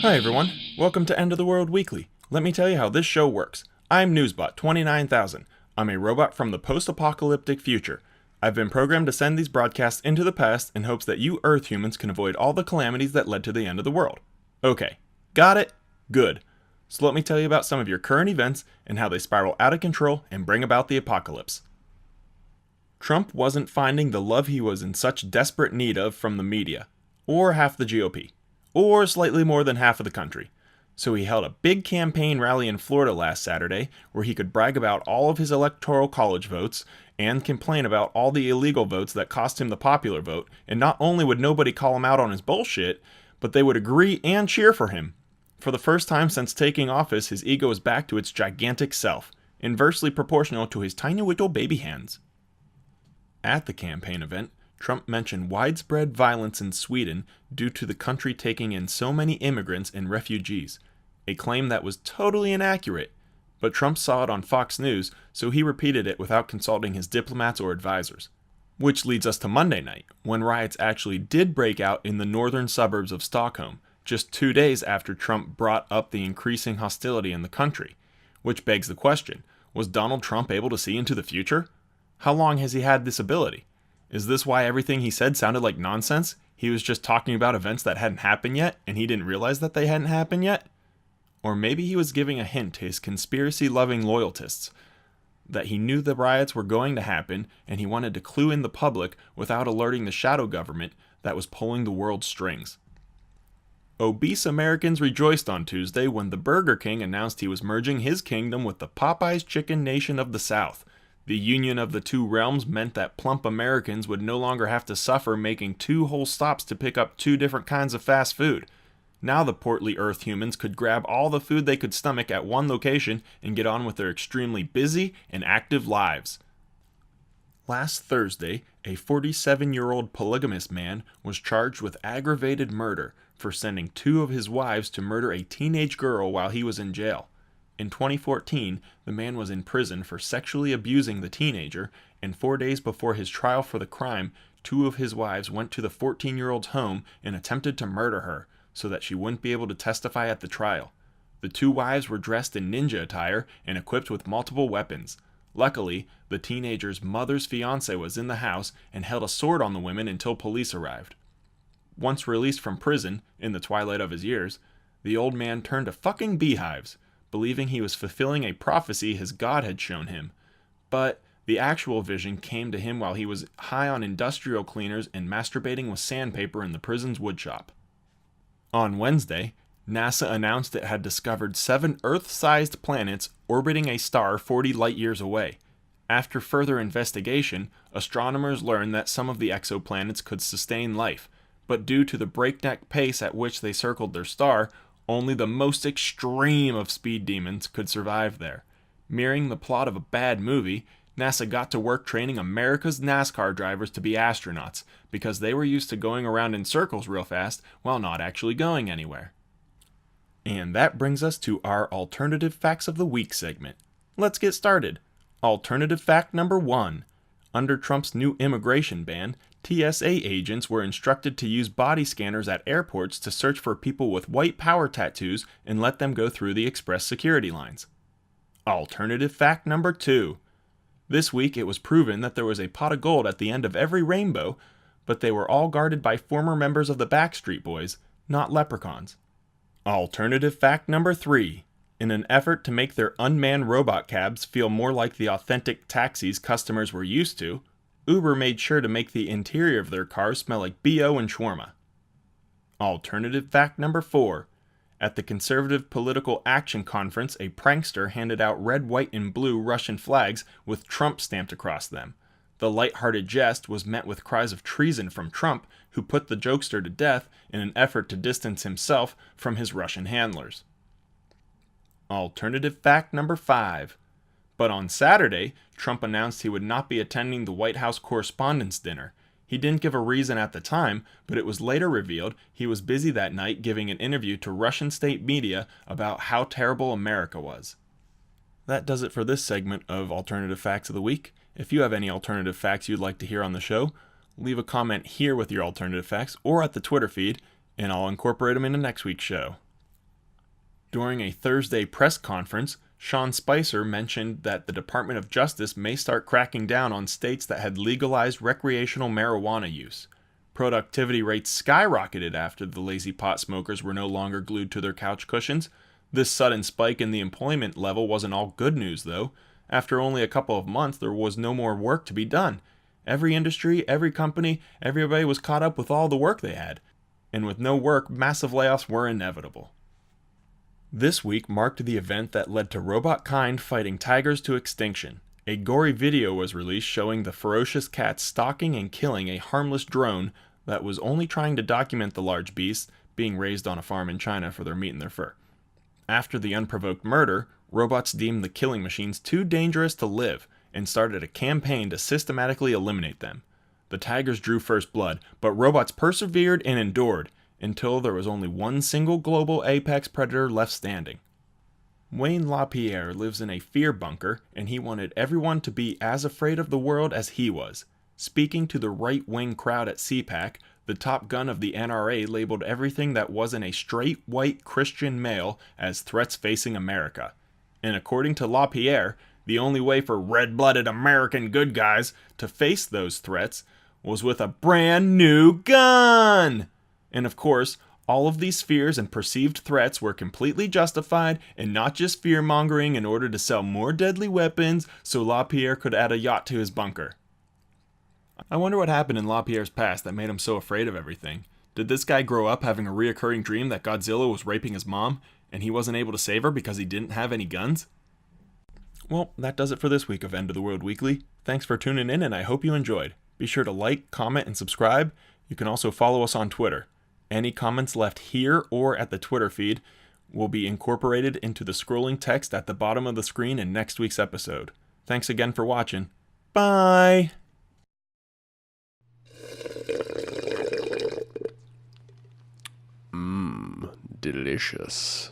Hi everyone, welcome to End of the World Weekly. Let me tell you how this show works. I'm Newsbot 29000. I'm a robot from the post-apocalyptic future. I've been programmed to send these broadcasts into the past in hopes that you Earth humans can avoid all the calamities that led to the end of the world. Okay, got it? Good. So let me tell you about some of your current events and how they spiral out of control and bring about the apocalypse. Trump wasn't finding the love he was in such desperate need of from the media, or half the GOP, or slightly more than half of the country. So he held a big campaign rally in Florida last Saturday where he could brag about all of his electoral college votes and complain about all the illegal votes that cost him the popular vote, and not only would nobody call him out on his bullshit, but they would agree and cheer for him. For the first time since taking office, his ego is back to its gigantic self, inversely proportional to his tiny little baby hands. At the campaign event, Trump mentioned widespread violence in Sweden due to the country taking in so many immigrants and refugees, a claim that was totally inaccurate, but Trump saw it on Fox News, so he repeated it without consulting his diplomats or advisors. Which leads us to Monday night, when riots actually did break out in the northern suburbs of Stockholm, just 2 days after Trump brought up the increasing hostility in the country. Which begs the question, was Donald Trump able to see into the future? How long has he had this ability? Is this why everything he said sounded like nonsense? He was just talking about events that hadn't happened yet, and he didn't realize that they hadn't happened yet? Or maybe he was giving a hint to his conspiracy-loving loyalists that he knew the riots were going to happen, and he wanted to clue in the public without alerting the shadow government that was pulling the world's strings. Obese Americans rejoiced on Tuesday when the Burger King announced he was merging his kingdom with the Popeyes Chicken Nation of the South. The union of the two realms meant that plump Americans would no longer have to suffer making 2 whole stops to pick up 2 different kinds of fast food. Now the portly Earth humans could grab all the food they could stomach at one location and get on with their extremely busy and active lives. Last Thursday, a 47-year-old polygamous man was charged with aggravated murder for sending 2 of his wives to murder a teenage girl while he was in jail. In 2014, the man was in prison for sexually abusing the teenager, and 4 days before his trial for the crime, 2 of his wives went to the 14-year-old's home and attempted to murder her, so that she wouldn't be able to testify at the trial. The 2 wives were dressed in ninja attire and equipped with multiple weapons. Luckily, the teenager's mother's fiancé was in the house and held a sword on the women until police arrived. Once released from prison, in the twilight of his years, the old man turned to fucking beehives, believing he was fulfilling a prophecy his God had shown him. But the actual vision came to him while he was high on industrial cleaners and masturbating with sandpaper in the prison's woodshop. On Wednesday, NASA announced it had discovered 7 Earth-sized planets orbiting a star 40 light-years away. After further investigation, astronomers learned that some of the exoplanets could sustain life, but due to the breakneck pace at which they circled their star, only the most extreme of speed demons could survive there. Mirroring the plot of a bad movie, NASA got to work training America's NASCAR drivers to be astronauts, because they were used to going around in circles real fast while not actually going anywhere. And that brings us to our Alternative Facts of the Week segment. Let's get started. Alternative fact number 1. Under Trump's new immigration ban, TSA agents were instructed to use body scanners at airports to search for people with white power tattoos and let them go through the express security lines. Alternative fact number 2. This week it was proven that there was a pot of gold at the end of every rainbow, but they were all guarded by former members of the Backstreet Boys, not leprechauns. Alternative fact number 3. In an effort to make their unmanned robot cabs feel more like the authentic taxis customers were used to, Uber made sure to make the interior of their cars smell like BO and shawarma. Alternative fact number 4. At the Conservative Political Action Conference, a prankster handed out red, white, and blue Russian flags with Trump stamped across them. The light-hearted jest was met with cries of treason from Trump, who put the jokester to death in an effort to distance himself from his Russian handlers. Alternative fact number 5. But on Saturday, Trump announced he would not be attending the White House Correspondents' Dinner. He didn't give a reason at the time, but it was later revealed he was busy that night giving an interview to Russian state media about how terrible America was. That does it for this segment of Alternative Facts of the Week. If you have any alternative facts you'd like to hear on the show, leave a comment here with your alternative facts or at the Twitter feed, and I'll incorporate them into next week's show. During a Thursday press conference, Sean Spicer mentioned that the Department of Justice may start cracking down on states that had legalized recreational marijuana use. Productivity rates skyrocketed after the lazy pot smokers were no longer glued to their couch cushions. This sudden spike in the employment level wasn't all good news, though. After only a couple of months, there was no more work to be done. Every industry, every company, everybody was caught up with all the work they had. And with no work, massive layoffs were inevitable. This week marked the event that led to robot kind fighting tigers to extinction. A gory video was released showing the ferocious cats stalking and killing a harmless drone that was only trying to document the large beasts being raised on a farm in China for their meat and their fur. After the unprovoked murder, robots deemed the killing machines too dangerous to live and started a campaign to systematically eliminate them. The tigers drew first blood, but robots persevered and endured until there was only one single global apex predator left standing. Wayne LaPierre lives in a fear bunker, and he wanted everyone to be as afraid of the world as he was. Speaking to the right-wing crowd at CPAC, the top gun of the NRA labeled everything that wasn't a straight white Christian male as threats facing America. And according to LaPierre, the only way for red-blooded American good guys to face those threats was with a brand new gun! And of course, all of these fears and perceived threats were completely justified and not just fear-mongering in order to sell more deadly weapons so LaPierre could add a yacht to his bunker. I wonder what happened in LaPierre's past that made him so afraid of everything. Did this guy grow up having a reoccurring dream that Godzilla was raping his mom and he wasn't able to save her because he didn't have any guns? Well, that does it for this week of End of the World Weekly. Thanks for tuning in and I hope you enjoyed. Be sure to like, comment, and subscribe. You can also follow us on Twitter. Any comments left here or at the Twitter feed will be incorporated into the scrolling text at the bottom of the screen in next week's episode. Thanks again for watching. Bye! Delicious.